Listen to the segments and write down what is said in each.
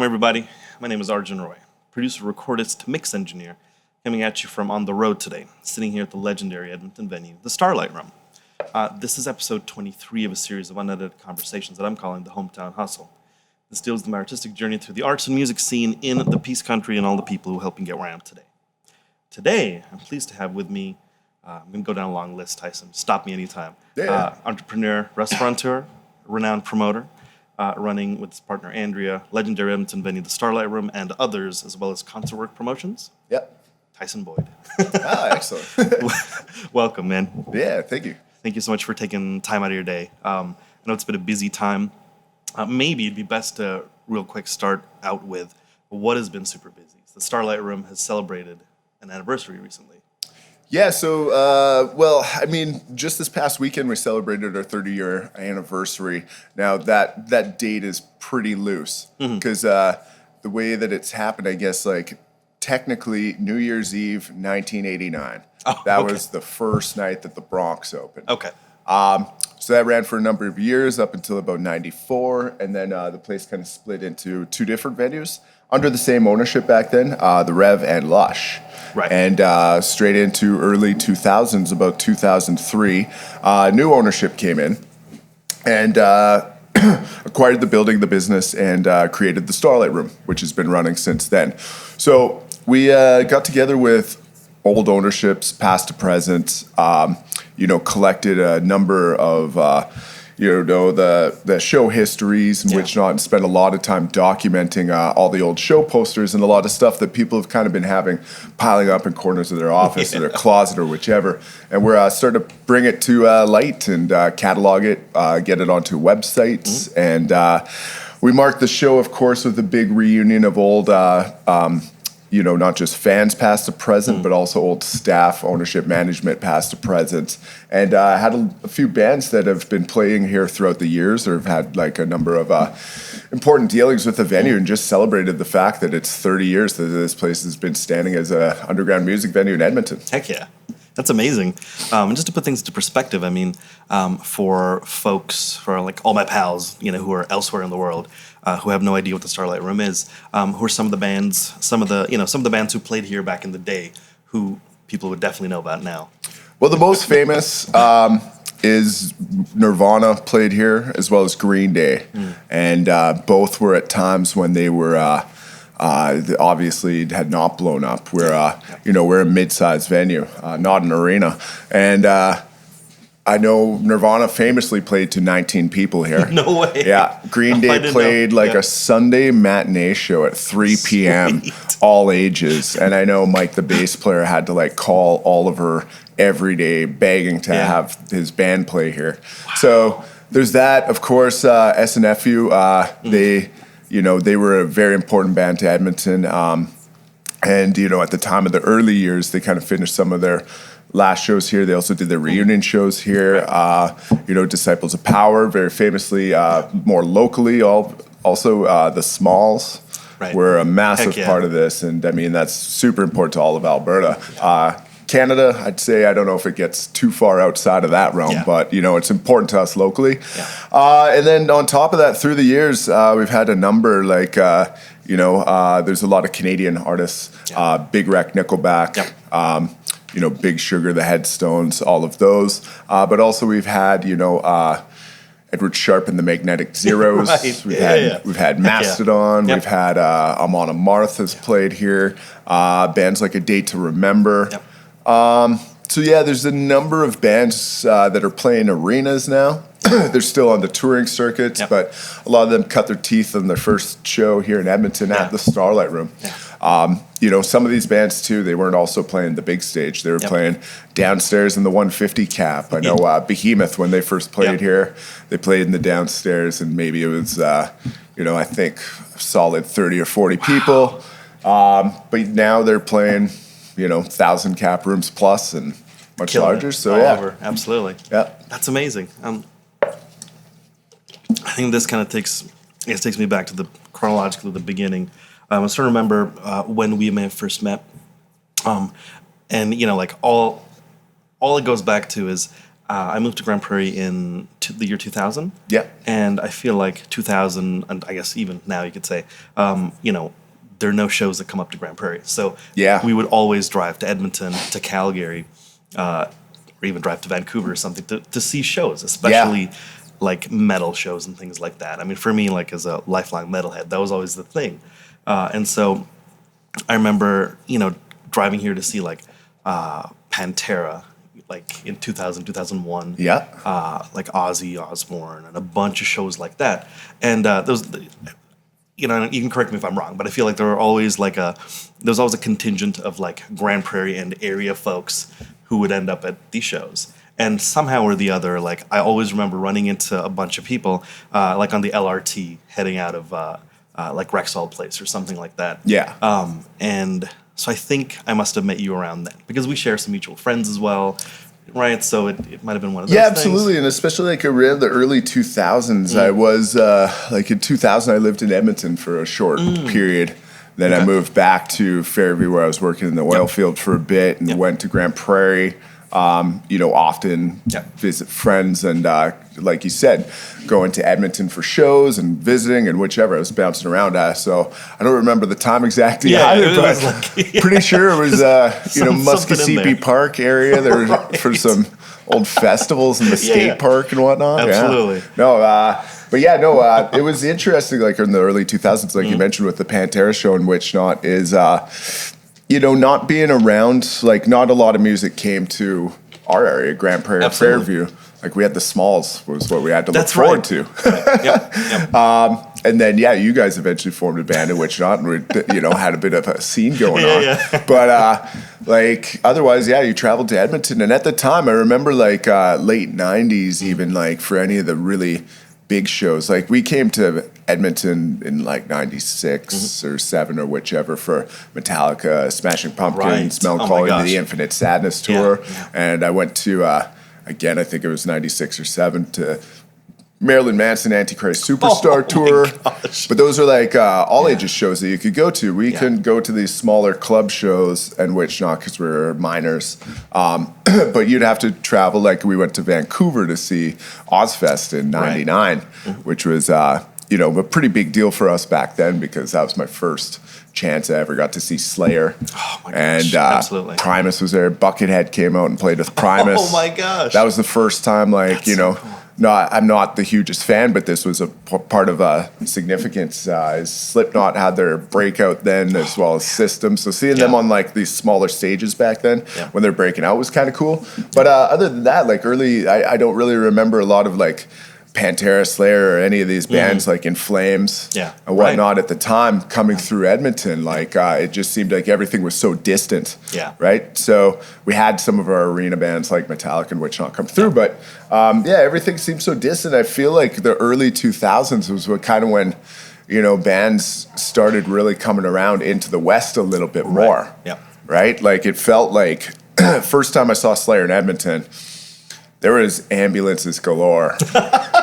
everybody. My name is Arjun Roy, producer, recordist, mix engineer, coming at you from on the road today, sitting here at the legendary Edmonton venue, the Starlight Room. This is episode 23 of a series of unedited conversations that I'm calling the Hometown Hustle. This deals with my artistic journey through the arts and music scene in the Peace Country and all the people who help me get where I am today. Today, I'm pleased to have with me, I'm going to go down a long list, Tyson. Stop me anytime. Entrepreneur, restaurateur, renowned promoter, running with his partner Andrea, legendary Edmonton venue, the Starlight Room, and others, as well as Concertworks Promotions. Yep. Tyson Boyd. Excellent. Welcome, man. Yeah, thank you. Thank you so much for taking time out of your day. I know it's been a busy time. Maybe it'd be best to real quick start out with what has been super busy. The Starlight Room has celebrated an anniversary recently. Yeah, so, just this past weekend we celebrated our 30-year anniversary. Now, that date is pretty loose because the way that it's happened, I guess, technically New Year's Eve, 1989. That was the first night that the Bronx opened. Okay. So that ran for a number of years up until about 94, and then the place kind of split into two different venues under the same ownership back then, the Rev and Lush. Right. And straight into early 2000s, about 2003, new ownership came in and acquired the building, the business, and created the Starlight Room, which has been running since then. So we got together with old ownerships, past to present, collected a number of, the show histories and which not, and spent a lot of time documenting all the old show posters and a lot of stuff that people have kind of been having piling up in corners of their office or their closet or whichever. And we're starting to bring it to light and catalog it, get it onto websites. And we marked the show, of course, with a big reunion of old not just fans past to present, but also old staff, ownership, management past to present. And I had a few bands that have been playing here throughout the years or have had a number of important dealings with the venue and just celebrated the fact that it's 30 years that this place has been standing as an underground music venue in Edmonton. Heck yeah. That's amazing. And just to put things into perspective, for folks, for all my pals, who are elsewhere in the world, who have no idea what the Starlight Room is, who are some of the bands, some of the bands who played here back in the day, who people would definitely know about now. Well, the most famous is Nirvana played here, as well as Green Day, and both were at times when they were. Obviously had not blown up. We're a mid-sized venue, not an arena. And I know Nirvana famously played to 19 people here. No way. Yeah. Green Day played a Sunday matinee show at 3 p.m., all ages. And I know Mike, the bass player, had to call Oliver every day begging to have his band play here. Wow. So there's that. Of course, SNFU, they were a very important band to Edmonton. And, at the time of the early years, they kind of finished some of their last shows here. They also did their reunion shows here. Disciples of Power, very famously, more locally, also the Smalls were a massive part of this. And, that's super important to all of Alberta. Canada, I'd say, I don't know if it gets too far outside of that realm, but, it's important to us locally. Yeah. And then on top of that, through the years, we've had a number, there's a lot of Canadian artists, Big Wreck, Nickelback, Big Sugar, the Headstones, all of those. But also we've had, Edward Sharpe and the Magnetic Zeros. We've had Mastodon. We've had Amon Amarth has played here. Bands like A Day to Remember. Yep. There's a number of bands that are playing arenas now. They're still on the touring circuit, but a lot of them cut their teeth on their first show here in Edmonton at the Starlight Room. Yeah. Some of these bands, too, they weren't also playing the big stage. They were playing downstairs in the 150 cap. I know Behemoth, when they first played here, they played in the downstairs, and maybe it was, I think, a solid 30 or 40 people. But now they're playing 1,000 cap rooms plus and much larger. So all over. Absolutely. Yeah. That's amazing. I think this kind of takes me back to the chronologically the beginning. I was trying to remember when we may have first met. And all it goes back to is I moved to Grande Prairie in the year 2000. Yeah. And I feel like 2000, and I guess even now you could say, there are no shows that come up to Grande Prairie. So Yeah. we would always drive to Edmonton, to Calgary, or even drive to Vancouver or something to see shows, especially like metal shows and things like that. I mean, for me, like as a lifelong metalhead, that was always the thing. And so I remember, driving here to see like Pantera, like in 2000, 2001. Yeah. Like Ozzy Osbourne and a bunch of shows like that. And those, you can correct me if I'm wrong, but I feel like there was always a contingent of like Grande Prairie and area folks who would end up at these shows. And somehow or the other, like I always remember running into a bunch of people, like on the LRT heading out of like Rexall Place or something like that. Yeah. And so I think I must have met you around then because we share some mutual friends as well, right? So it might have been one of those things. Absolutely. And especially like around the early 2000s, I was like in 2000, I lived in Edmonton for a short period. Then I moved back to Fairview where I was working in the oil field for a bit and went to Grande Prairie. Often visit friends and, like you said, going to Edmonton for shows and visiting and whichever. I was bouncing around. So I don't remember the time exactly either, but pretty sure it was, Muskogee Park area there for some old festivals in the skate park and whatnot. Absolutely. It was interesting, like in the early 2000s, like you mentioned with the Pantera show and which not is, not being around, like not a lot of music came to our area, Grande Prairie, Fairview. Like we had the Smalls was what we had to look forward to. And then, you guys eventually formed a band in which not, and we, had a bit of a scene going on. But like otherwise, you traveled to Edmonton. And at the time, I remember like late 90s, even like for any of the really big shows. Like we came to Edmonton in like 96 or 7 or whichever for Metallica, Smashing Pumpkins, Melancholy, the Infinite Sadness tour. And I went to, again, I think it was 96 or 7 to Marilyn Manson Antichrist Superstar tour. But those are like all ages shows that you could go to. We couldn't go to these smaller club shows and which not because we're minors. But you'd have to travel. Like we went to Vancouver to see Ozfest in 99, which was, a pretty big deal for us back then because that was my first chance I ever got to see Slayer. Oh my gosh, absolutely. Primus was there. Buckethead came out and played with Primus. Oh my gosh. That was the first time, like, so cool. No, I'm not the hugest fan, but this was a part of significance. Slipknot had their breakout then, as well as System. So seeing them on like these smaller stages back then, when they're breaking out, was kind of cool. But other than that, like early, I don't really remember a lot of like Pantera, Slayer, or any of these bands like In Flames and whatnot at the time coming through Edmonton. Like it just seemed like everything was so distant. Right. So we had some of our arena bands like Metallica and which not come through, but everything seemed so distant. I feel like the early 2000s was what kind of when bands started really coming around into the West a little bit more. Right. Like it felt like first time I saw Slayer in Edmonton, there was ambulances galore.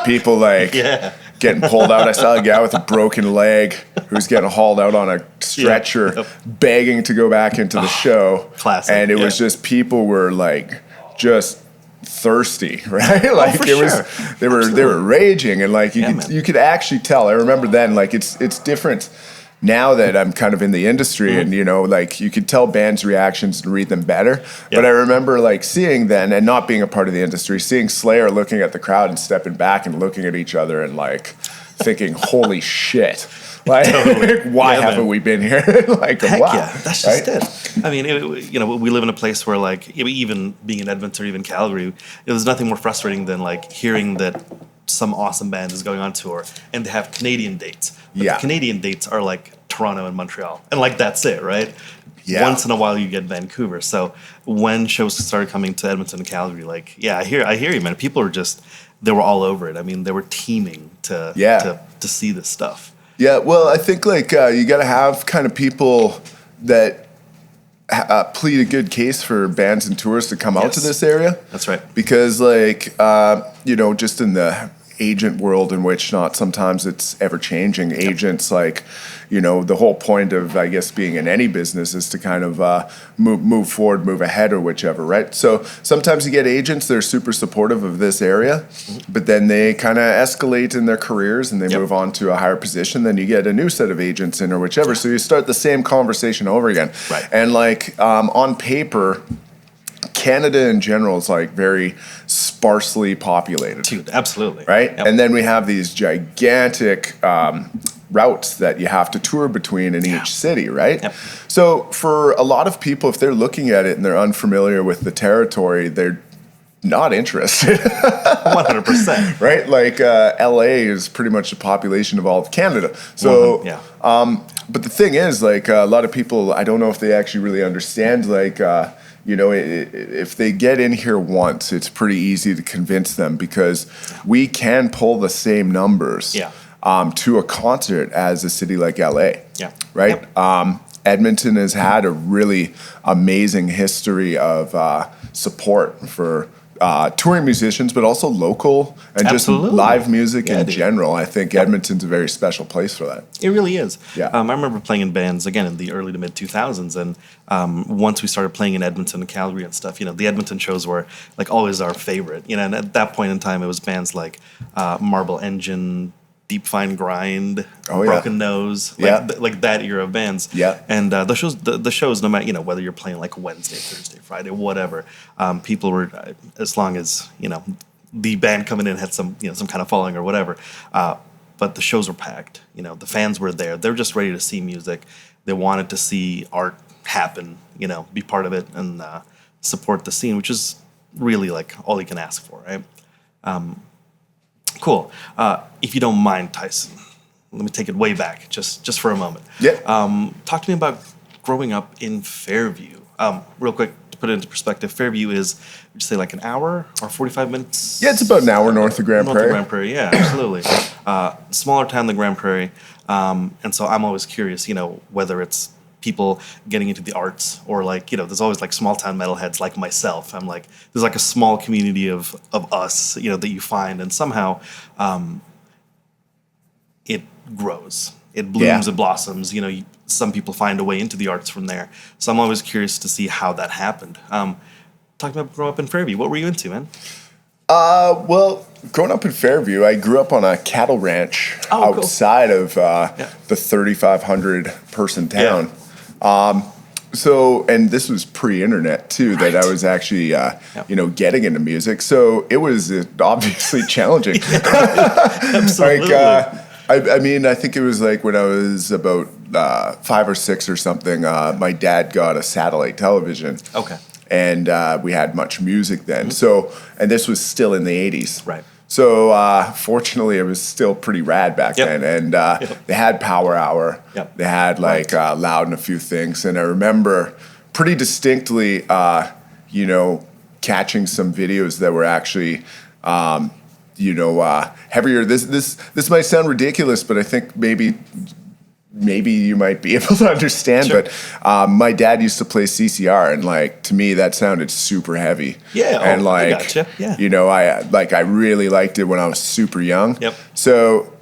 People like getting pulled out. I saw a guy with a broken leg who was getting hauled out on a stretcher, begging to go back into the show. Classic. And it was just people were like just thirsty, right? Like they were raging, and like you could actually tell. I remember then, like it's different. Now that I'm kind of in the industry and, like you could tell bands' reactions and read them better. But I remember like seeing then and not being a part of the industry, seeing Slayer looking at the crowd and stepping back and looking at each other and like thinking, holy shit. Like, why haven't we been here? Like, heck that's just it. I mean, we live in a place where like even being in Edmonton or even Calgary, there's nothing more frustrating than like hearing that some awesome band is going on tour and they have Canadian dates. But the Canadian dates are like Toronto and Montreal. And like that's it, right? Once in a while you get Vancouver. So when shows started coming to Edmonton and Calgary, like, I hear you, man. People were they were all over it. I mean, they were teeming to see this stuff. Yeah, well, I think like you got to have kind of people that plead a good case for bands and tours to come out to this area. That's right. Because like, just in the agent world in which not sometimes it's ever changing. Agents, like, the whole point of, I guess, being in any business is to kind of move forward, move ahead, or whichever, right? So sometimes you get agents that are super supportive of this area, but then they kind of escalate in their careers and they move on to a higher position. Then you get a new set of agents in or whichever. So you start the same conversation over again. Right. And like on paper, Canada in general is like very sparsely populated. Dude, absolutely. Right? Yep. And then we have these gigantic routes that you have to tour between in each city, right? Yep. So for a lot of people, if they're looking at it and they're unfamiliar with the territory, they're not interested. 100%. Right? Like LA is pretty much the population of all of Canada. So, but the thing is, like a lot of people, I don't know if they actually really understand, like, if they get in here once, it's pretty easy to convince them because we can pull the same numbers to a concert as a city like LA. Yeah. Right? Yep. Edmonton has had a really amazing history of support for touring musicians, but also local and just live music in general. I think Edmonton's a very special place for that. It really is. Yeah. I remember playing in bands, again, in the early to mid-2000s, and once we started playing in Edmonton and Calgary and stuff, the Edmonton shows were like always our favorite. And at that point in time, it was bands like Marble Engine, Deep Fine Grind, Broken Nose, like that era of bands. Yeah. And the shows, no matter, whether you're playing like Wednesday, Thursday, Friday, whatever, people were, as long as, the band coming in had some, some kind of following or whatever. But the shows were packed. The fans were there. They're just ready to see music. They wanted to see art happen, be part of it and support the scene, which is really like all you can ask for, right? Cool. If you don't mind, Tyson, let me take it way back, just for a moment. Yeah. Talk to me about growing up in Fairview. Real quick, to put it into perspective, Fairview is, would you say, like an hour or 45 minutes? Yeah, it's about an hour north of Grande Prairie. North of Grande Prairie, yeah, absolutely. Smaller town than Grande Prairie. And so I'm always curious, whether it's people getting into the arts or like, there's always like small town metalheads like myself. I'm like, there's like a small community of us, that you find, and somehow it grows. It blooms, it blossoms. Some people find a way into the arts from there. So I'm always curious to see how that happened. Talking about growing up in Fairview, what were you into, man? Well, growing up in Fairview, I grew up on a cattle ranch outside of the 3,500 person town. So, and this was pre-internet too, that I was actually, getting into music. So it was obviously challenging. Absolutely. I mean, I think it was like when I was about 5 or 6 or something, my dad got a satellite television. Okay. And we had much music then. So, and this was still in the 80s. Right. So, fortunately, it was still pretty rad back then. And they had Power Hour. Yep. They had like Loud and a few things. And I remember pretty distinctly, catching some videos that were actually, heavier. This might sound ridiculous, but I think maybe you might be able to understand, sure. But my dad used to play CCR, and like to me that sounded super heavy. Yeah, and I gotcha. Yeah. I really liked it when I was super young. Yep. So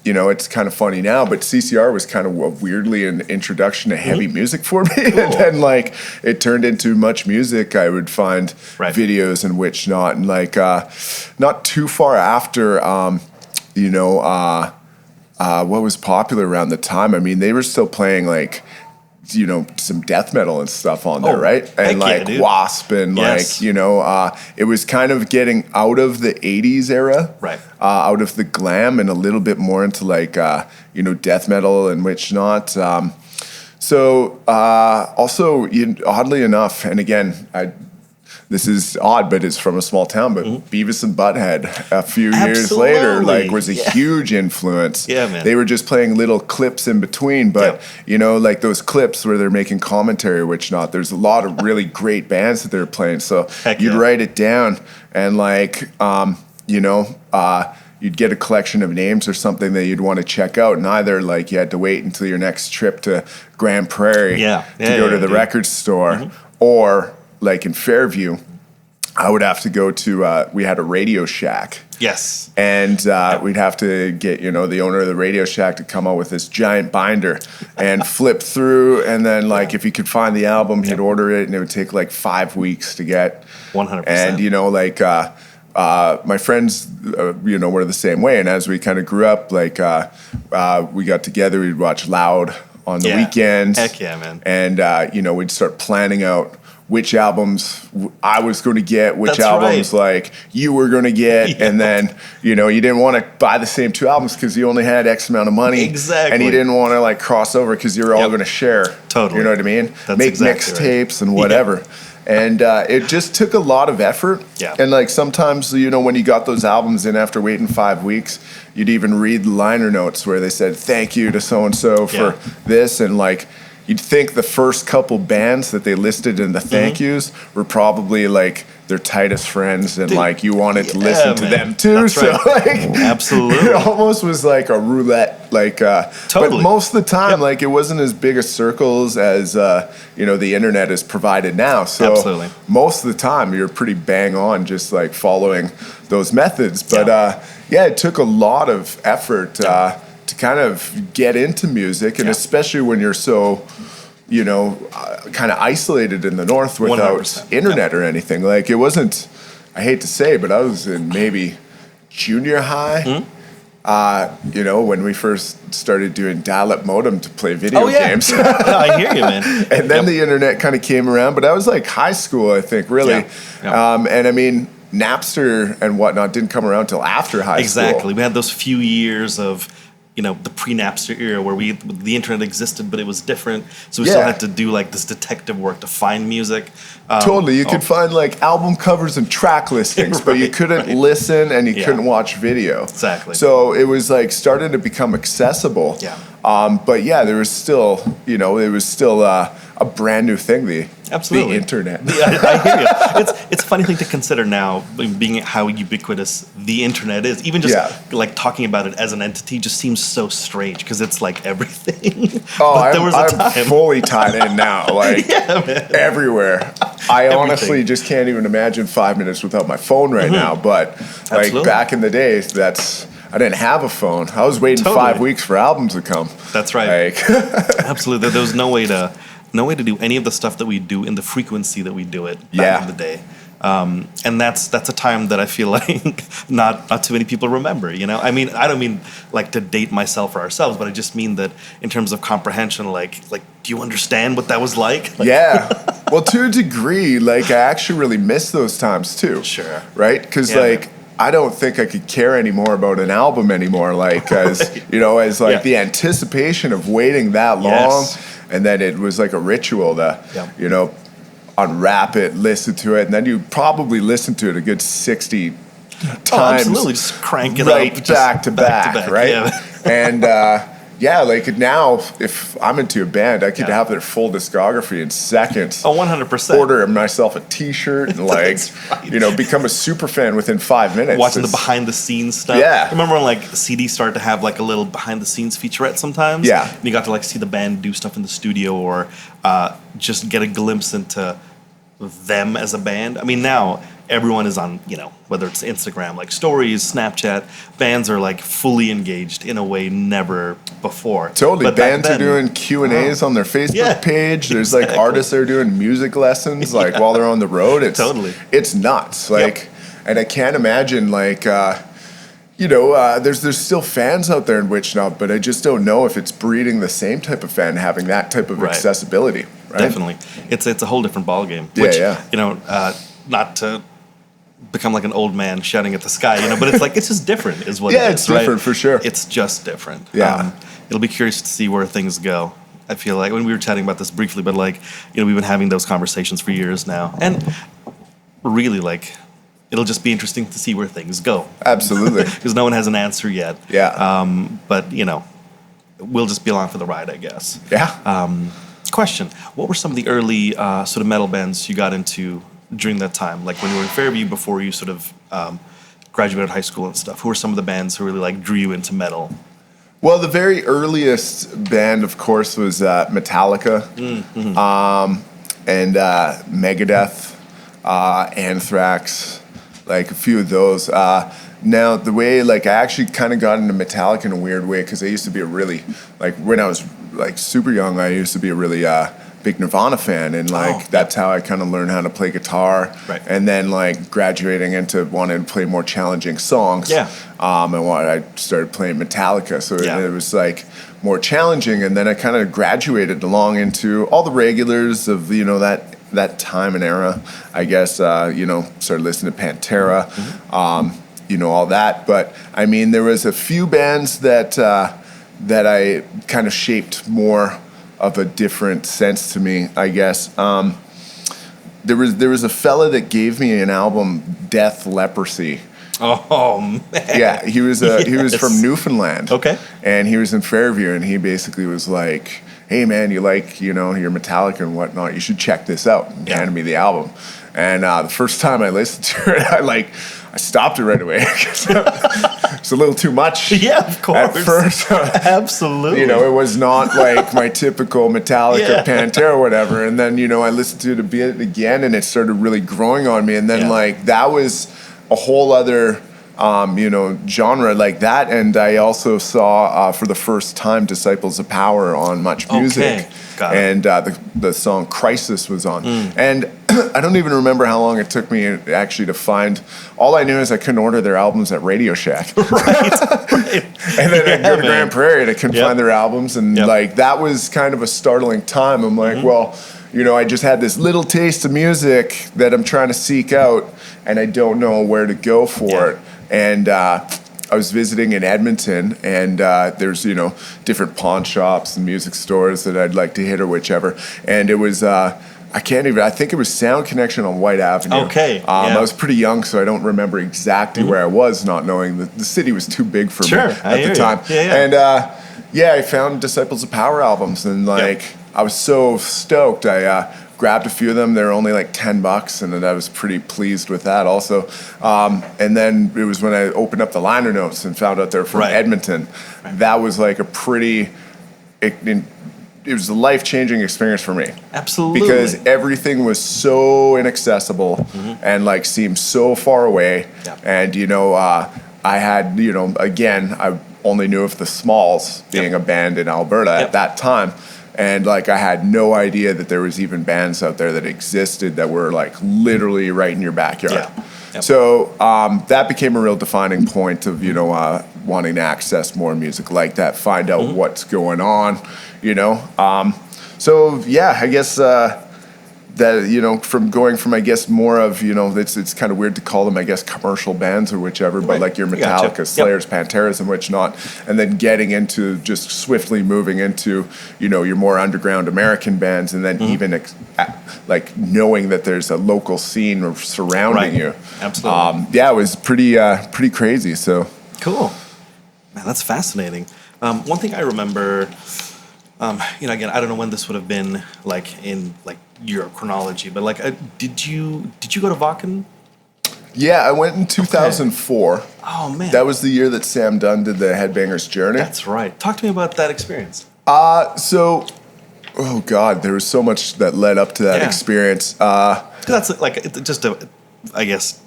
it's kind of funny now, but CCR was kind of weirdly an introduction to heavy music for me, cool. And then like it turned into Much Music. I would find videos and which not, and like not too far after, what was popular around the time. I mean, they were still playing like, some death metal and stuff on there, right? And like Wasp and it was kind of getting out of the 80s era, right? Out of the glam and a little bit more into like, death metal and which not. Also, oddly enough, and again, this is odd, but it's from a small town, but Beavis and Butthead a few years later, like was a huge influence. Yeah, man. They were just playing little clips in between, but like those clips where they're making commentary, which not, there's a lot of really great bands that they're playing. So you'd write it down and like, you'd get a collection of names or something that you'd want to check out, and either like you had to wait until your next trip to Grande Prairie to go to the record store, or like in Fairview, I would have to go to, we had a Radio Shack Yes. And we'd have to get, the owner of the Radio Shack to come out with this giant binder and flip through. And then, if he could find the album, he'd order it, and it would take, 5 weeks to get. 100%. And, my friends, were the same way. And as we kind of grew up, we got together, we'd watch Loud on the weekends. Heck yeah, man. And, we'd start planning out which albums I was going to get, which That's albums you were going to get. Yeah. And then, you didn't want to buy the same 2 albums because you only had X amount of money. Exactly. And you didn't want to cross over because you were all going to share. Totally. You know what I mean? That's Make exactly mixtapes and whatever. Yeah. And it just took a lot of effort. Yeah. And sometimes, when you got those albums in after waiting 5 weeks, you'd even read the liner notes where they said, thank you to so-and-so for this. And you'd think the first couple bands that they listed in the thank yous were probably their tightest friends, and you wanted to listen to them too. That's so absolutely, it almost was like a roulette. Totally. But most of the time, it wasn't as big a circles as the internet is provided now. So absolutely. Most of the time, you're pretty bang on, just following those methods. But it took a lot of effort to kind of get into music, and especially when you're so kind of isolated in the north without 100%. internet or anything. It wasn't, I hate to say, but I was in maybe junior high. When we first started doing dial-up modem to play video games. I hear you, man. And then the internet kind of came around, but I was high school, I think, really. Yeah. And I mean, Napster and whatnot didn't come around till after high school. Exactly. We had those few years of the pre-Napster era where the internet existed, but it was different. So we still had to do this detective work to find music. Totally. You could find album covers and track listings, but you couldn't listen and you couldn't watch video. Exactly. So it was starting to become accessible. Yeah. But there was still, it was still a brand new thing, Absolutely. the internet. I hear you. It's a funny thing to consider now, being how ubiquitous the internet is. Even just talking about it as an entity just seems so strange because it's everything. Oh, I'm fully tied in now, everywhere. I honestly just can't even imagine 5 minutes without my phone right now. But back in the day, I didn't have a phone. I was waiting 5 weeks for albums to come. That's right. Absolutely. There was no way to do any of the stuff that we do in the frequency that we do it back in the day. And that's a time that I feel not too many people remember. I mean, I don't mean to date myself or ourselves, but I just mean that in terms of comprehension, do you understand what that was like? Yeah. Well, to a degree, I actually really miss those times too. Sure. Right? Because I don't think I could care anymore about an album anymore. As the anticipation of waiting that long, and then it was a ritual to, unwrap it, listen to it, and then you probably listen to it a good 60 times. Oh, absolutely, just crank it right up, back to back, right? Yeah. And now, if I'm into a band, I could have their full discography in seconds. Oh, 100%. Order myself a T-shirt and right. Become a super fan within 5 minutes. Watching the behind the scenes stuff. Yeah. Remember when CDs started to have a little behind the scenes featurette sometimes? Yeah. And you got to see the band do stuff in the studio or just get a glimpse into them as a band. I mean, now everyone is on, whether it's Instagram, stories, Snapchat, bands are fully engaged in a way never before. Totally. But bands then, are doing Q&As on their Facebook page. There's artists that are doing music lessons while they're on the road. It's totally. It's nuts. And I can't imagine there's still fans out there in Witchknot, but I just don't know if it's breeding the same type of fan having that type of accessibility. Right? Definitely. It's a whole different ballgame. Which, not to become an old man shouting at the sky, but it's it's just different is what it is. Yeah, it's different for sure. It's just different. Yeah. It'll be curious to see where things go. I feel when we were chatting about this briefly, but we've been having those conversations for years now. And really it'll just be interesting to see where things go. Absolutely. Because no one has an answer yet. Yeah. But we'll just be along for the ride, I guess. Yeah. Question: what were some of the early sort of metal bands you got into during that time? When you were in Fairview before you sort of graduated high school and stuff. Who were some of the bands who really drew you into metal? Well, the very earliest band, of course, was Metallica, and Megadeth, Anthrax, a few of those. Now, the way, like, I actually kind of got into Metallica in a weird way because I used to be a really, like, when I was, like, super young, I used to be a really big Nirvana fan. And, like, that's how I kind of learned how to play guitar. Right. And then, like, graduating into wanting to play more challenging songs. Yeah. I started playing Metallica. So it was, like, more challenging. And then I kind of graduated along into all the regulars of, you know, that time and era, I guess. You know, started listening to Pantera. Mm-hmm. You know, all that. But I mean, there was a few bands that I kind of shaped more of a different sense to me, I guess. There was a fella that gave me an album, Death Leprosy. Oh man! Yeah, he was from Newfoundland. Okay, and he was in Fairview, and he basically was like, "Hey man, you like, you know, your Metallica and whatnot? You should check this out." And handed me the album, and the first time I listened to it, I stopped it right away. It's a little too much. Yeah, of course. At first, absolutely. You know, it was not like my typical Metallica, Pantera, or whatever. And then, you know, I listened to it a bit again, and it started really growing on me. And then, like, that was a whole other, you know, genre like that. And I also saw for the first time Disciples of Power on Much Music. Okay. Got it. And the song Crisis was on. And I don't even remember how long it took me actually to find. All I knew is I couldn't order their albums at Radio Shack. Right. And then I'd go to Grande Prairie and I couldn't find their albums. And like, that was kind of a startling time. I'm like, well, you know, I just had this little taste of music that I'm trying to seek out, and I don't know where to go for it. And I was visiting in Edmonton, and there's, you know, different pawn shops and music stores that I'd like to hit or whichever. And it was, I think it was Sound Connection on White Avenue. Okay. I was pretty young, so I don't remember exactly where I was, not knowing that the city was too big for me at the time. And I found Disciples of Power albums, and like, I was so stoked. I grabbed a few of them. They were only like $10, and then I was pretty pleased with that also. And then it was when I opened up the liner notes and found out they're from Edmonton. That was like a pretty, it was a life-changing experience for me. Absolutely. Because everything was so inaccessible and like seemed so far away. And, you know, I had, you know, again, I only knew of the Smalls being a band in Alberta at that time. And like, I had no idea that there was even bands out there that existed that were like literally right in your backyard. So that became a real defining point of, you know, wanting to access more music like that, find out what's going on, you know. So yeah, I guess that, you know, from going from, I guess, more of, you know, it's kind of weird to call them, I guess, commercial bands or whichever, but like your Metallica, Slayers, Panteras and whatnot, and then getting into just swiftly moving into, you know, your more underground American bands, and then even like knowing that there's a local scene surrounding you. Absolutely. It was pretty crazy. So cool, man, that's fascinating. One thing I remember, you know, again, I don't know when this would have been, like in like your chronology, but like, did you go to Bakken? Yeah, I went in 2004. Okay. Oh man, that was the year that Sam Dunn did the Headbangers Journey. That's right. Talk to me about that experience. So, oh God, there was so much that led up to that experience. That's like just a, I guess,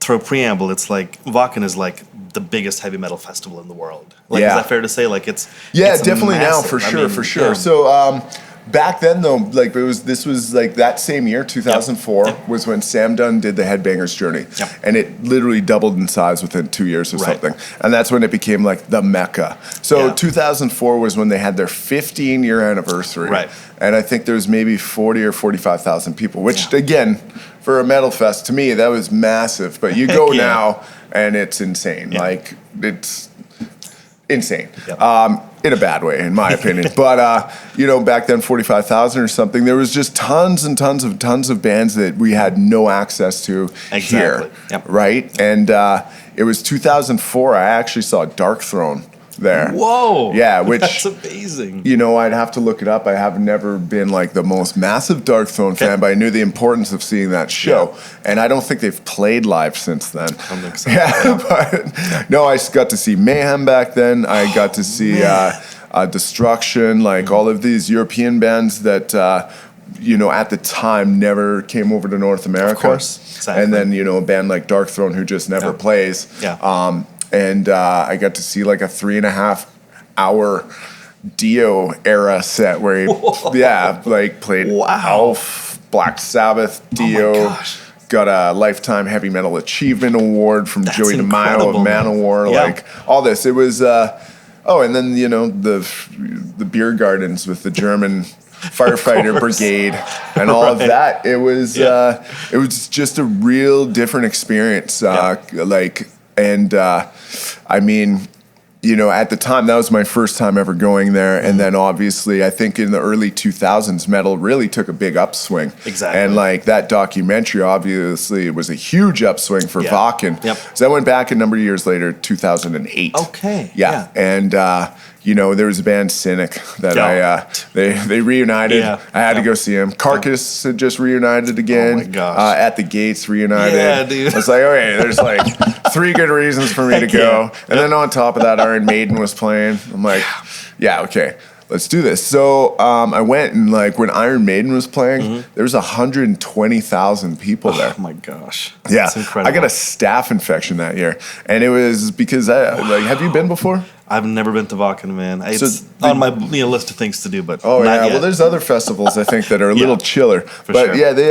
throw preamble. It's like Bakken is like the biggest heavy metal festival in the world. Like, is that fair to say? Like, it's definitely massive. Now for sure. So back then though, like this was like that same year, 2004 was when Sam Dunn did the Headbangers Journey, and it literally doubled in size within 2 years or something, and that's when it became like the Mecca. So 2004 was when they had their 15-year anniversary, and I think there was maybe 40 or 45,000 people, which again, for a metal fest, to me that was massive. But you go now and it's insane. Like, it's insane. In a bad way, in my opinion. But, you know, back then, 45,000 or something, there was just tons of bands that we had no access to here, right? And it was 2004, I actually saw Dark Throne there. Whoa! Yeah, which... That's amazing. You know, I'd have to look it up. I have never been, like, the most massive Dark Throne fan, but I knew the importance of seeing that show. And I don't think they've played live since then. But no, I got to see Mayhem back then. I got to see Destruction, like all of these European bands that, at the time never came over to North America. Of course, exactly. And then, a band like Dark Throne who just never plays. Yeah. And I got to see like a 3.5 hour Dio era set where he played Elf, Black Sabbath, Dio. Oh my gosh. Got a Lifetime Heavy Metal Achievement Award from Joey DeMaio of Manowar. Yeah. Like all this. It was and then the beer gardens with the German firefighter brigade and all of that. It was just a real different experience. At the time, that was my first time ever going there. And then obviously, I think in the early 2000s, metal really took a big upswing. Exactly. And like that documentary, obviously, it was a huge upswing for Bakken. Yep. So I went back a number of years later, 2008. Okay. Yeah. And, there was a band, Cynic, that they reunited. Yeah. I had to go see them. Carcass had just reunited again. Oh my gosh. At the Gates reunited. Yeah, dude. I was like, okay, there's like 3 good reasons for me to go. And then on top of that, Iron Maiden was playing. I'm like, yeah, okay, let's do this. So I went, and like when Iron Maiden was playing, there was 120,000 people there. Oh my gosh. Yeah. That's incredible. I got a staph infection that year. And it was because have you been before? I've never been to Bakken, man. It's on my list of things to do, but oh not yeah, yet. well, there's other festivals I think that are a little chiller, but sure. yeah, they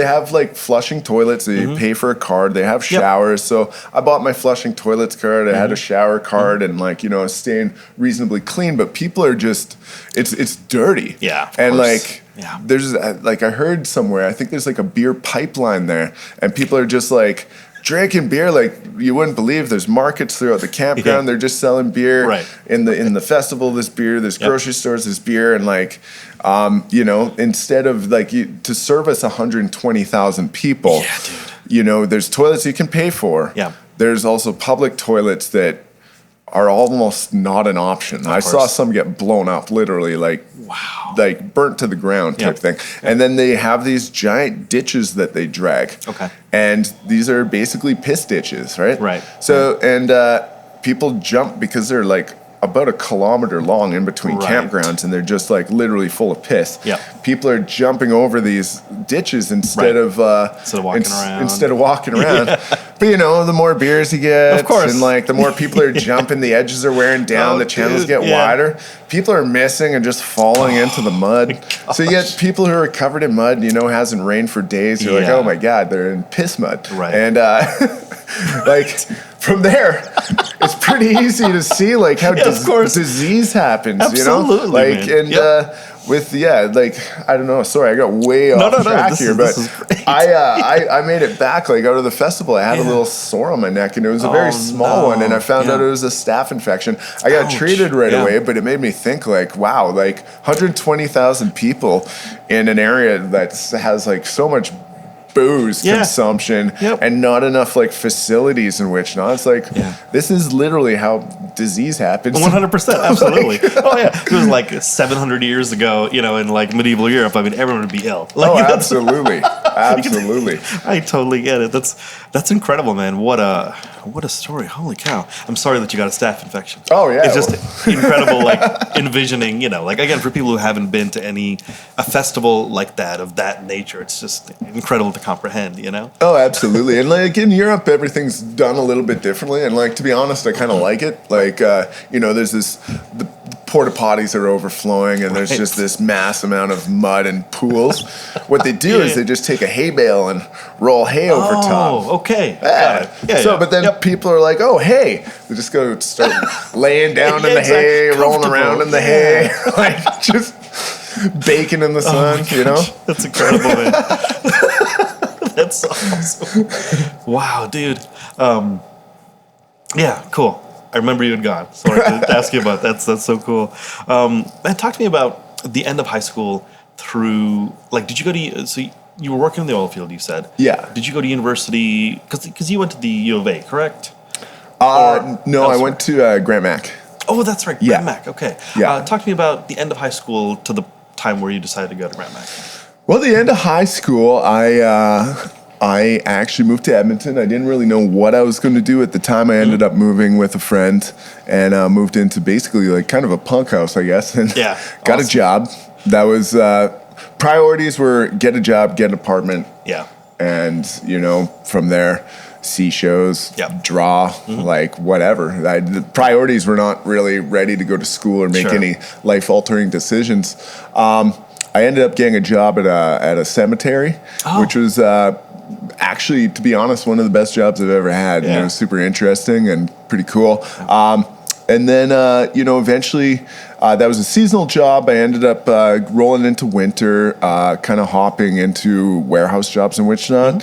have like flushing toilets. They pay for a card. They have showers. So I bought my flushing toilets card. I had a shower card, and staying reasonably clean. But people are just it's dirty. Yeah, of and course. There's I heard somewhere. I think there's like a beer pipeline there, and people are just like drinking beer like you wouldn't believe. There's markets throughout the campground. They're just selling beer. Right. In the festival. There's beer. There's grocery stores. There's beer, and instead of to service 120,000 people, there's toilets you can pay for. Yeah. There's also public toilets that are almost not an option. I saw some get blown up, literally, like burnt to the ground type thing. And then they have these giant ditches that they drag. Okay. And these are basically piss ditches, right? Right. So, and people jump because they're like about 1 kilometer long in between campgrounds, and they're just like literally full of piss. Yeah. People are jumping over these ditches instead of walking around. But the more beers you get, of course, and like the more people are jumping, the edges are wearing down, the channels get wider. People are missing and just falling into the mud. So you get people who are covered in mud. Hasn't rained for days. You're like, oh my god, they're in piss mud. Right. And from there, it's pretty easy to see like how disease happens. Absolutely, man. I don't know. Sorry, I got way off track here, but I made it back out of the festival. I had a little sore on my neck, and it was a very small one, and I found out it was a staph infection. I got treated right away, but it made me think wow, 120,000 people in an area that has so much booze consumption and not enough facilities in which it's this is literally how disease happens. 100%, absolutely. It was 700 years ago, in medieval Europe. I mean, everyone would be ill. Absolutely. Absolutely. I totally get it. That's incredible, man. What a story. Holy cow. I'm sorry that you got a staph infection. Oh, yeah. It's just incredible, envisioning, again, for people who haven't been to a festival like that, of that nature, it's just incredible to comprehend, Oh, absolutely. And in Europe, everything's done a little bit differently. And to be honest, I kind of like it. There's the porta potties are overflowing, and there's just this mass amount of mud and pools. What they do is they just take a hay bale and roll hay over top. Oh, okay. But then people are like, oh, hay. They just go start laying down in the hay, rolling around in the hay, just baking in the sun, That's incredible, man. That's awesome. Wow, dude. Cool. I remember you had gone, so I wanted to ask you about that. That's so cool. Man, talk to me about the end of high school through, did you go to, so you were working in the oil field, you said? Yeah. Did you go to university, because you went to the U of A, correct? No, I went to Grant Mac. Oh, that's right, Grant Mac, okay. Yeah. Talk to me about the end of high school to the time where you decided to go to Grant Mac. Well, the end of high school, I actually moved to Edmonton. I didn't really know what I was going to do at the time. I ended up moving with a friend and moved into basically kind of a punk house, I guess, and got a job. That was priorities were get a job, get an apartment, Yeah. and from there, see shows, Yep. draw, like whatever. The priorities were not really ready to go to school or make Sure. any life-altering decisions. I ended up getting a job at a cemetery, which was actually, to be honest, one of the best jobs I've ever had. Yeah. It was super interesting and pretty cool. And then, eventually, that was a seasonal job. I ended up rolling into winter, kind of hopping into warehouse jobs and whatnot.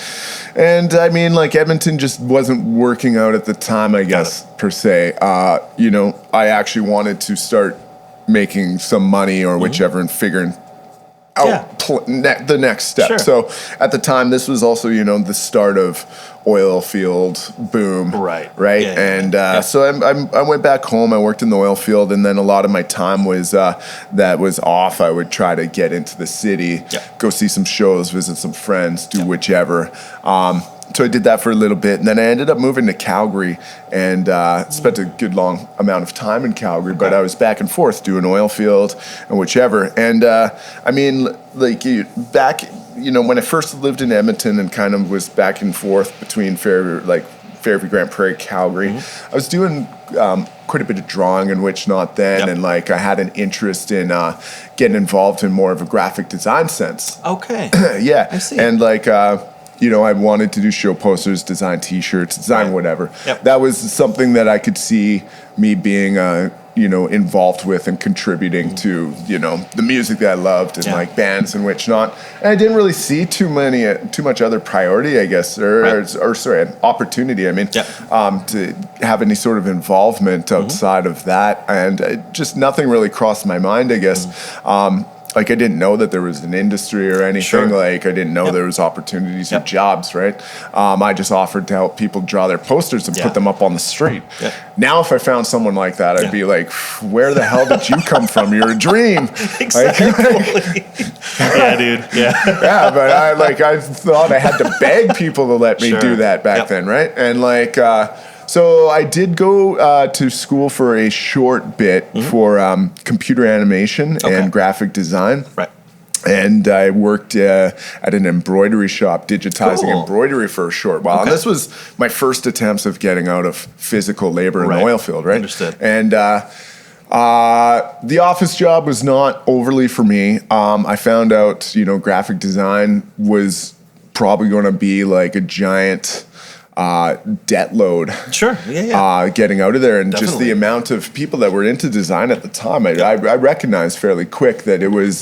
And I mean, like, Edmonton just wasn't working out at the time, I guess, per se. I actually wanted to start making some money or whichever and figuring out the next step. Sure. So at the time, this was also, the start of oil field boom. Right. Right. Yeah, And so I went back home. I worked in the oil field, and then a lot of my time was that was off. I would try to get into the city, go see some shows, visit some friends, do whichever. So I did that for a little bit, and then I ended up moving to Calgary and spent a good long amount of time in Calgary, but I was back and forth doing oil field and whichever. And I mean, like when I first lived in Edmonton and kind of was back and forth between Fairview, Grande Prairie, Calgary, I was doing quite a bit of drawing and which not then, and like I had an interest in getting involved in more of a graphic design sense. Okay. Yeah. I see. And like I wanted to do show posters, design T-shirts, design whatever. Yep. That was something that I could see me being, involved with and contributing to, the music that I loved and like bands and which not. And I didn't really see too much other priority, I guess, or sorry, an opportunity. I mean, to have any sort of involvement outside of that, and just nothing really crossed my mind, I guess. Like I didn't know that there was an industry or anything. Sure. Like I didn't know there was opportunities or jobs, right? I just offered to help people draw their posters and put them up on the street. Now, if I found someone like that, I'd be like, "Where the hell did you come from? You're a dream." Exactly. Yeah, dude. Yeah. Yeah, but I thought I had to beg people to let me do that back then, right? And like. So I did go to school for a short bit for computer animation and graphic design. Right. And I worked at an embroidery shop, digitizing embroidery for a short while. And this was my first attempts of getting out of physical labor in the oil field, right? Understood. And the office job was not overly for me. I found out, graphic design was probably going to be like a giant debt load. Sure. Yeah. Getting out of there, and just Definitely. the amount of people that were into design at the time, I recognized fairly quick that it was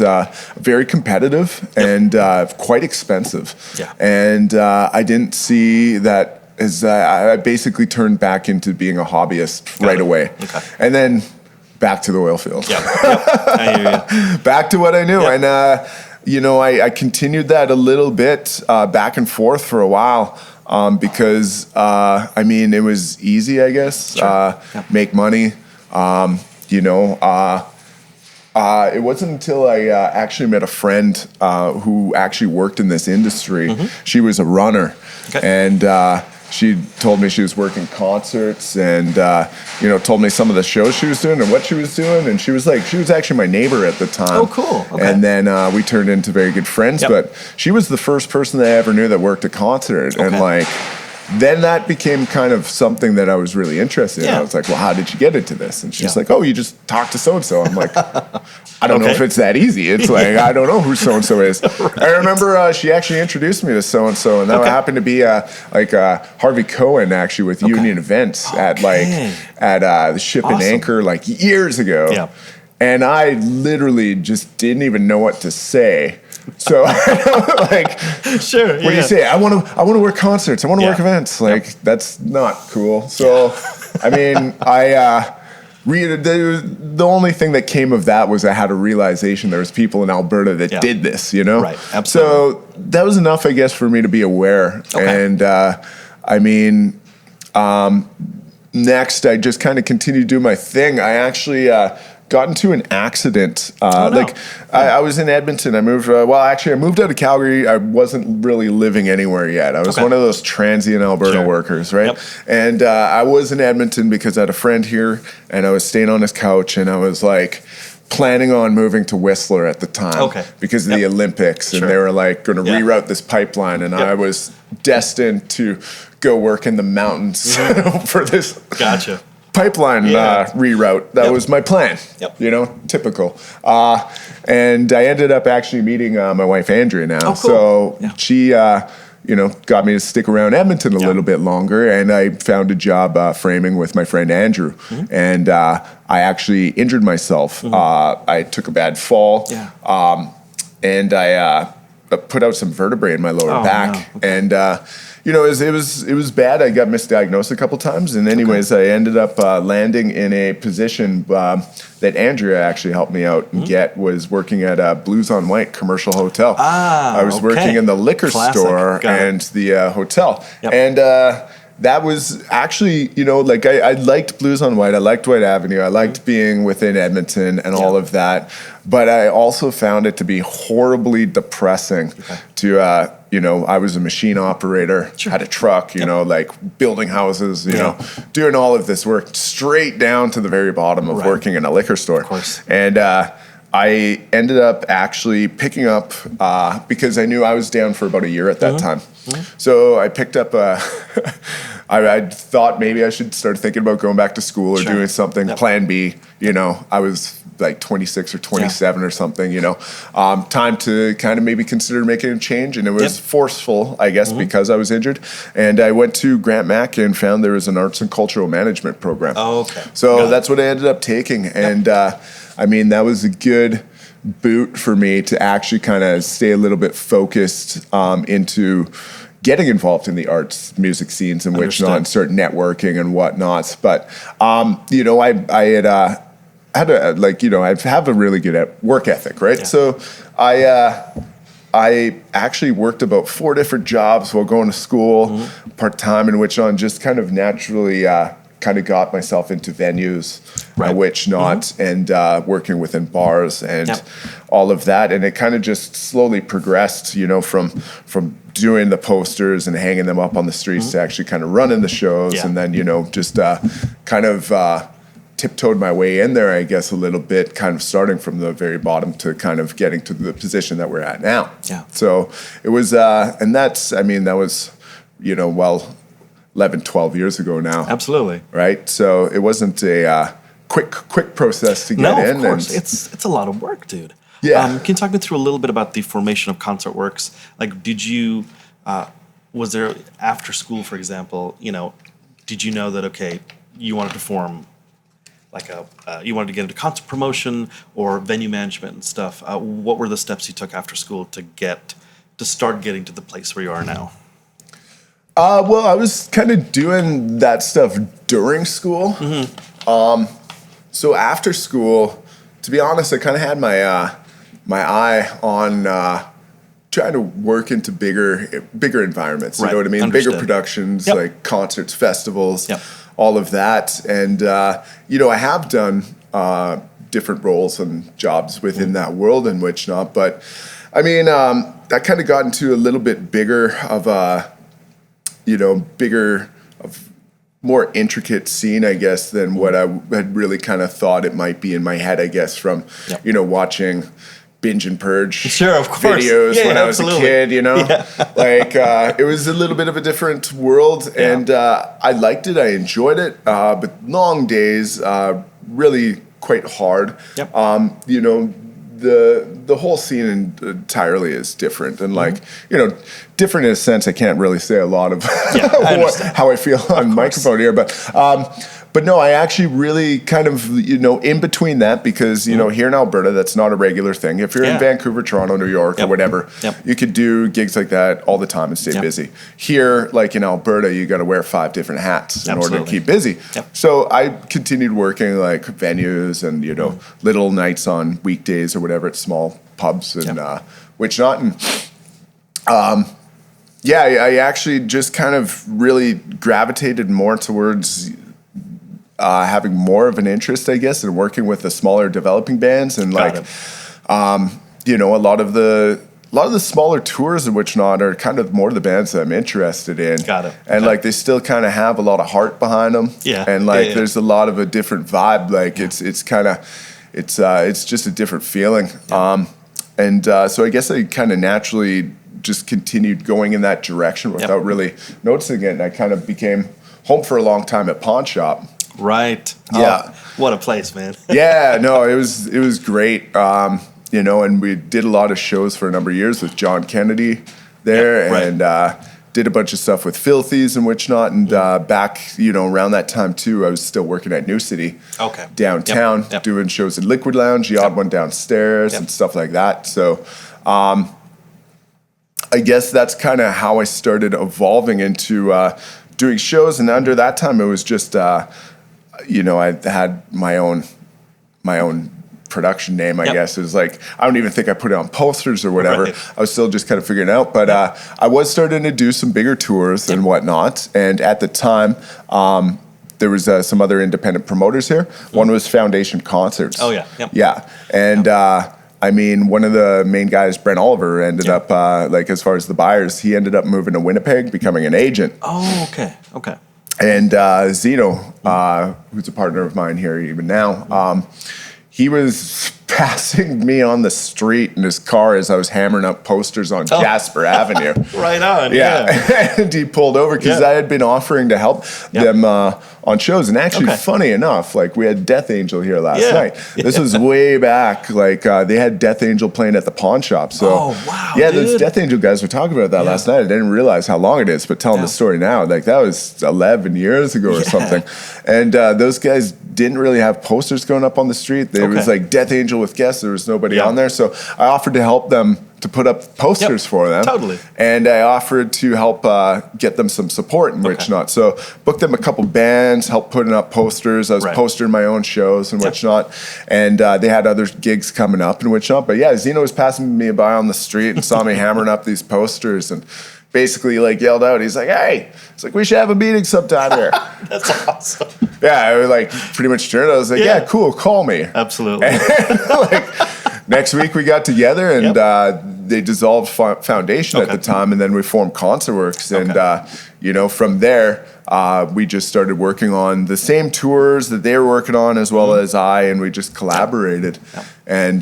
very competitive and quite expensive. Yeah. And I didn't see that as I basically turned back into being a hobbyist right away. Okay. And then back to the oil field. Yep. I hear you. Back to what I knew. And, I continued that a little bit back and forth for a while. Because, it was easy, I guess, make money, it wasn't until I actually met a friend who actually worked in this industry. She was a runner, and she told me she was working concerts and, told me some of the shows she was doing and what she was doing. And she was actually my neighbor at the time. Oh, cool. Okay. And then we turned into very good friends. But she was the first person that I ever knew that worked a concert. And then that became kind of something that I was really interested in. I was like, well, how did you get into this? And she's like, oh, you just talk to so-and-so. I'm like, I don't know if it's that easy. It's like, I don't know who so-and-so is. I remember she actually introduced me to so-and-so, and that happened to be Harvey Cohen, actually, with Union Events at the Ship and Anchor years ago. Yeah. And I literally just didn't even know what to say. So Sure. what do you say? I want to work concerts. I want to work events. That's not cool. So, I mean, the only thing that came of that was I had a realization there was people in Alberta that did this, Right. Absolutely. So that was enough, I guess, for me to be aware. And, next I just kind of continued to do my thing. I actually, got into an accident. I was in Edmonton. I moved. I moved out of Calgary. I wasn't really living anywhere yet. I was one of those transient Alberta workers, right? Yep. And I was in Edmonton because I had a friend here, and I was staying on his couch, and I was like, planning on moving to Whistler at the time because of the Olympics, and they were like going to reroute this pipeline, and I was destined to go work in the mountains for this pipeline reroute. That was my plan. You know, typical. And I ended up actually meeting my wife Andrea now. So she you know, got me to stick around Edmonton a little bit longer, and I found a job framing with my friend Andrew. And I actually injured myself. I took a bad fall, and I put out some vertebrae in my lower back, and you know, it was bad. I got misdiagnosed a couple times, and anyways, I ended up landing in a position that Andrea actually helped me out and get, was working at a Blues on White commercial hotel. I was working in the liquor store and the hotel, and that was actually, you know, like I liked Blues on White, I liked White Avenue, I liked being within Edmonton and all of that, but I also found it to be horribly depressing to, you know, I was a machine operator, had a truck, you know, like building houses, you know, doing all of this work straight down to the very bottom of working in a liquor store. And I ended up actually picking up, because I knew I was down for about a year at that time. So I picked up I thought maybe I should start thinking about going back to school or doing something, plan B, you know. I was like 26 or 27 or something, you know. Time to kind of maybe consider making a change, and it was forceful, I guess, because I was injured. And I went to Grant Mac and found there was an arts and cultural management program. So that's what I ended up taking, and I mean, that was a good boot for me to actually kind of stay a little bit focused into getting involved in the arts, music scenes and which not, and start networking and whatnot. But, you know, I had a, like, you know, I have a really good work ethic, right? So I actually worked about 4 different jobs while going to school, part-time, and which on just kind of naturally kind of got myself into venues, which not, and working within bars and all of that. And it kind of just slowly progressed, you know, from doing the posters and hanging them up on the streets to actually kind of running the shows. And then, you know, just kind of tiptoed my way in there, I guess, a little bit, kind of starting from the very bottom to kind of getting to the position that we're at now. So it was, and that's, I mean, that was, you know, well, 11, 12 years ago now. Right? So it wasn't a quick process to get in. No, of course. It's a lot of work, dude. Can you talk me through a little bit about the formation of Concertworks? Like, did you, was there, after school, for example, you know, did you know that, okay, you wanted to form like you wanted to get into concert promotion or venue management and stuff? What were the steps you took after school to start getting to the place where you are now? Well, I was kind of doing that stuff during school. So after school, to be honest, I kind of had my my eye on trying to work into bigger environments. You know what I mean? Bigger productions, like concerts, festivals, all of that. And you know, I have done different roles and jobs within that world and which not. But I mean, that kind of got into a little bit bigger of a, you know, more intricate scene, I guess, than what I had really kind of thought it might be in my head, I guess, from, you know, watching Binge and Purge videos when I was a kid, you know? Like, it was a little bit of a different world, and I liked it, I enjoyed it, but long days, really quite hard. You know, the whole scene entirely is different, and like, you know, different in a sense. I can't really say a lot of how I feel on microphone here, but no, I actually really kind of, you know, in between that, because, you know, here in Alberta, that's not a regular thing. If you're in Vancouver, Toronto, New York, or whatever, you could do gigs like that all the time and stay busy. Here, like in Alberta, you got to wear 5 different hats in order to keep busy. So I continued working like venues and, you know, little nights on weekdays or whatever at small pubs and which not. And I actually just kind of really gravitated more towards having more of an interest, I guess, in working with the smaller developing bands, and like, you know, a lot of the smaller tours and which not are kind of more the bands that I'm interested in. And like, they still kind of have a lot of heart behind them. And like, there's a lot of a different vibe. Like it's kind of, it's just a different feeling. So I guess I kind of naturally just continued going in that direction without really noticing it. And I kind of became home for a long time at Pawn Shop. Right. Yeah. Oh, what a place, man. Yeah, no, it was great. You know, and we did a lot of shows for a number of years with John Kennedy there, and did a bunch of stuff with Filthies and whatnot. And back, you know, around that time too, I was still working at New City downtown, doing shows in Liquid Lounge, the odd one downstairs and stuff like that. So I guess that's kind of how I started evolving into doing shows. And under that time, it was just, you know, I had my own production name, I guess. It was like, I don't even think I put it on posters or whatever. I was still just kind of figuring it out. But I was starting to do some bigger tours and whatnot. And at the time, there was some other independent promoters here. One was Foundation Concerts. Oh, yeah. Yeah. And I mean, one of the main guys, Brent Oliver, ended up, like, as far as the buyers, he ended up moving to Winnipeg, becoming an agent. Oh, okay. And Zeno, who's a partner of mine here even now, he was passing me on the street in his car as I was hammering up posters on Jasper Avenue. Right on. Yeah. And he pulled over because I had been offering to help them on shows. And actually, funny enough, like, we had Death Angel here last night. This was way back. Like, they had Death Angel playing at the Pawn Shop. So, those Death Angel guys were talking about that last night. I didn't realize how long it is, but telling the story now, like, that was 11 years ago or something. And those guys didn't really have posters going up on the street. There was like Death Angel with guests. There was nobody on there. So I offered to help them to put up posters for them. Totally. And I offered to help get them some support and whatnot. So booked them a couple bands, helped putting up posters. I was postering my own shows and whatnot. And they had other gigs coming up and whatnot. But yeah, Zeno was passing me by on the street and saw me hammering up these posters and basically like yelled out. He's like, "Hey," it's like, "we should have a meeting sometime here." That's awesome. Yeah, I was like pretty much turned. I was like, "Yeah, cool, call me." Absolutely. And, like, next week we got together and they dissolved Foundation at the time, and then we formed Concertworks. And you know, from there we just started working on the same tours that they were working on as well as I, and we just collaborated. And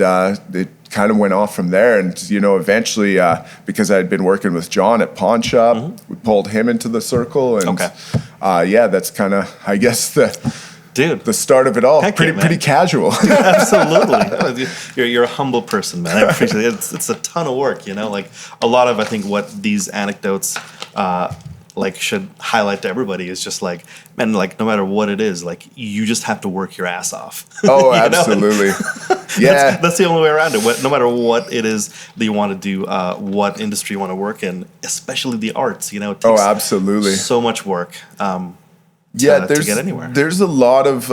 it kind of went off from there. And you know, eventually because I had been working with John at Pawn Shop, we pulled him into the circle. And that's kind of, I guess, the start of it all. Pretty casual. Absolutely. You're a humble person, man. I appreciate it. It's a ton of work, you know. Like, a lot of, I think, what these anecdotes like should highlight to everybody is just like, man, like, no matter what it is, like, you just have to work your ass off. Oh, absolutely. That's the only way around it. No matter what it is that you want to do, what industry you want to work in, especially the arts, you know, it takes absolutely so much work. To get anywhere. There's a lot of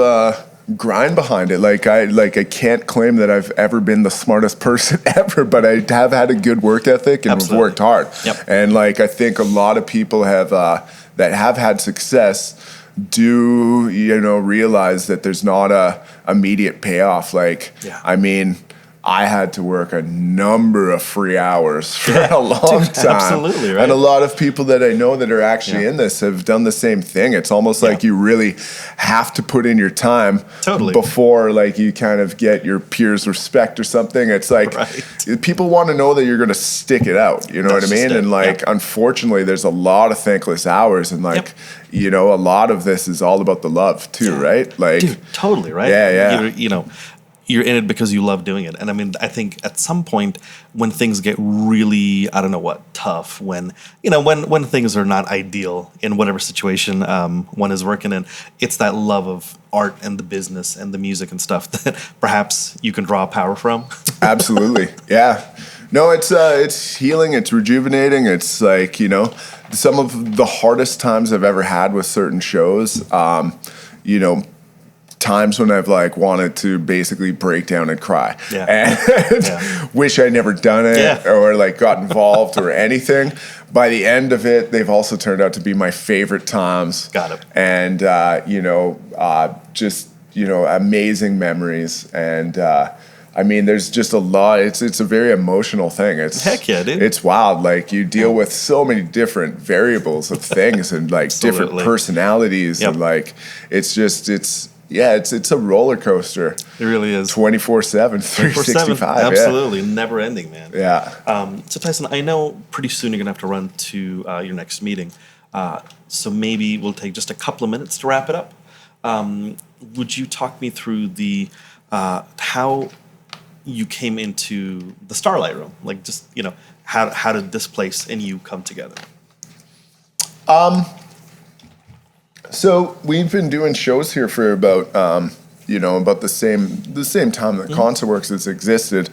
grind behind it. Like I can't claim that I've ever been the smartest person ever, but I have had a good work ethic and have worked hard. And like, I think a lot of people have that have had success do, you know, realize that there's not a immediate payoff. Like, I mean, I had to work a number of free hours for a long time. Absolutely, right. And a lot of people that I know that are actually in this have done the same thing. It's almost like you really have to put in your time before, like, you kind of get your peers' respect or something. It's like people want to know that you're going to stick it out. You know what I mean? And like, unfortunately, there's a lot of thankless hours, and like, you know, a lot of this is all about the love too, right? Like, dude, totally, right? You know, you're in it because you love doing it. And I mean, I think at some point when things get really, I don't know what, tough, when, you know, when things are not ideal in whatever situation one is working in, it's that love of art and the business and the music and stuff that perhaps you can draw power from. Absolutely. Yeah. No, it's healing, it's rejuvenating. It's like, you know, some of the hardest times I've ever had with certain shows, you know, times when I've like wanted to basically break down and cry and wish I'd never done it or like got involved or anything. By the end of it, they've also turned out to be my favorite times. Got it. And, you know, just, you know, amazing memories. And, I mean, there's just a lot. It's a very emotional thing. Heck yeah, dude. It's wild. Like, you deal with so many different variables of things and like different personalities and like it's Yeah, it's a roller coaster. It really is. 24/7, 365. Absolutely. Never ending, man. Yeah. So Tyson, I know pretty soon you're going to have to run to your next meeting. So maybe we'll take just a couple of minutes to wrap it up. Would you talk me through the how you came into the Starlight Room? Like, just, how did this place and you come together? So we've been doing shows here for about about the same time that Concertworks has existed.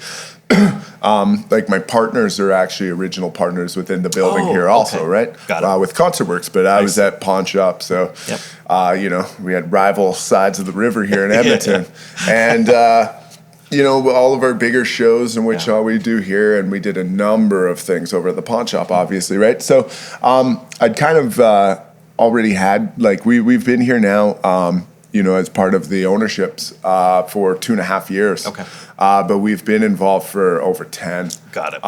Like my partners are actually original partners within the building here also, okay. right? Got it. With Concertworks, but I was at Pawn Shop, so we had rival sides of the river here in Edmonton, and all of our bigger shows in which all we do here, and we did a number of things over at the Pawn Shop, obviously, right? So I'd kind of already had, like, we've been here now, as part of the ownerships for 2.5 years. Okay. But we've been involved for over 10. Got it.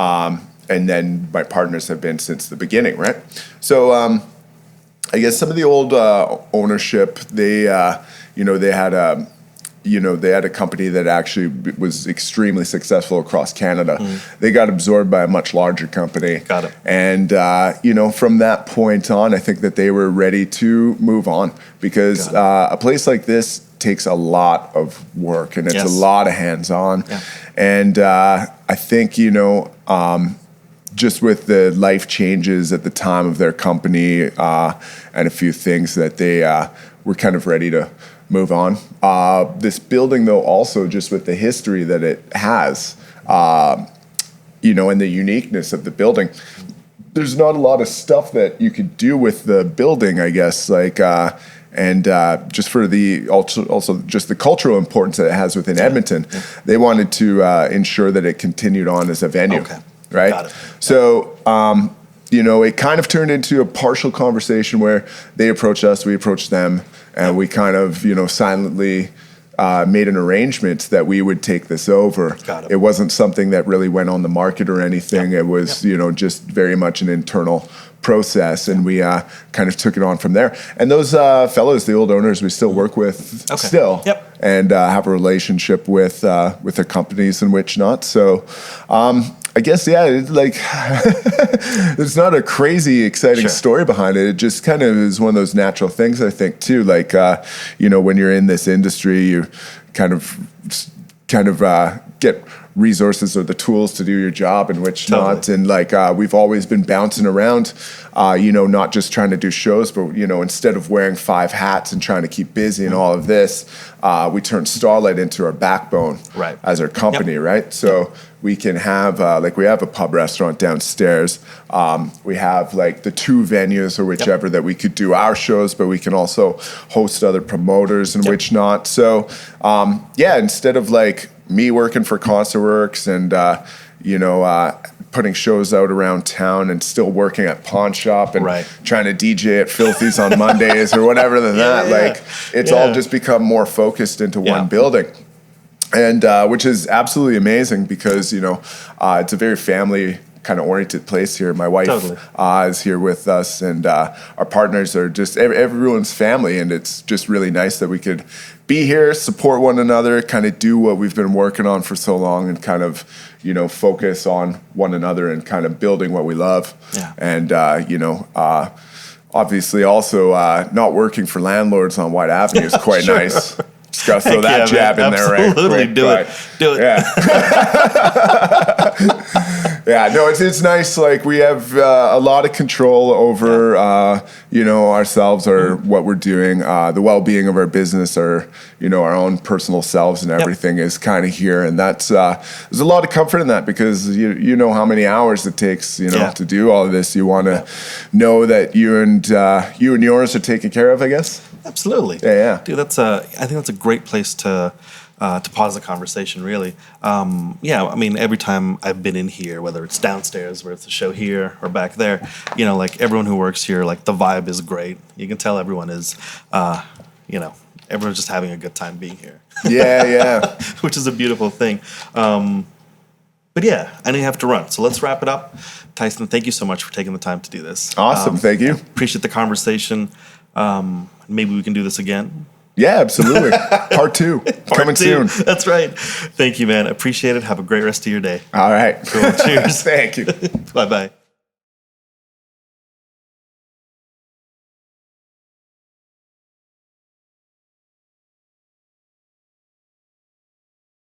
And then my partners have been since the beginning, right? So I guess some of the old ownership, they had a company that actually was extremely successful across Canada. They got absorbed by a much larger company. Got it. And, from that point on, I think that they were ready to move on because a place like this takes a lot of work and it's a lot of hands-on. Yeah. And I think, just with the life changes at the time of their company and a few things that they were kind of ready to move on. This building, though, also just with the history that it has, and the uniqueness of the building, there's not a lot of stuff that you could do with the building, I guess, like, and just for the also just the cultural importance that it has within Edmonton, they wanted to ensure that it continued on as a venue, right? Got it. So, it kind of turned into a partial conversation where they approached us, we approached them, and we kind of, silently made an arrangement that we would take this over. Got it. It wasn't something that really went on the market or anything. It was, just very much an internal process, and we kind of took it on from there. And those fellows, the old owners, we still work with still, and have a relationship with their companies and which not. So, I guess, it's like, there's not a crazy exciting story behind it. It just kind of is one of those natural things, I think, too. Like, when you're in this industry, you kind of get resources or the tools to do your job and which not. And like, we've always been bouncing around, not just trying to do shows, but, instead of wearing 5 hats and trying to keep busy and all of this, we turned Starlight into our backbone as our company, right? So we can have, we have a pub restaurant downstairs. We have like the 2 venues or whichever that we could do our shows, but we can also host other promoters and which not. So, instead of like me working for Concertworks and, putting shows out around town and still working at Pawn Shop and trying to DJ at Filthy's on Mondays or whatever than that, like it's all just become more focused into one building. And which is absolutely amazing because, it's a very family kind of oriented place here. My wife is here with us, and our partners are just everyone's family. And it's just really nice that we could be here, support one another, kind of do what we've been working on for so long and kind of, focus on one another and kind of building what we love. Yeah. And, obviously also not working for landlords on White Avenue is quite nice. Just got to throw that jab in there, right? Absolutely, do it. Yeah. No, it's nice. Like we have a lot of control over, ourselves or what we're doing. The well-being of our business, or our own personal selves and everything is kind of here, and that's there's a lot of comfort in that because you know how many hours it takes, to do all of this. You want to know that you and yours are taken care of, I guess. Absolutely. Yeah. Dude, I think that's a great place to pause the conversation, really. I mean, every time I've been in here, whether it's downstairs, whether it's a show here or back there, like everyone who works here, like the vibe is great. You can tell everyone is, everyone's just having a good time being here. Yeah. Which is a beautiful thing. But I know you have to run, so let's wrap it up. Tyson, thank you so much for taking the time to do this. Awesome, thank you. Appreciate the conversation. Maybe we can do this again. Yeah, absolutely. Part 2 coming soon. That's right. Thank you, man. Appreciate it. Have a great rest of your day. All right. Cool. Cheers. Thank you. Bye-bye.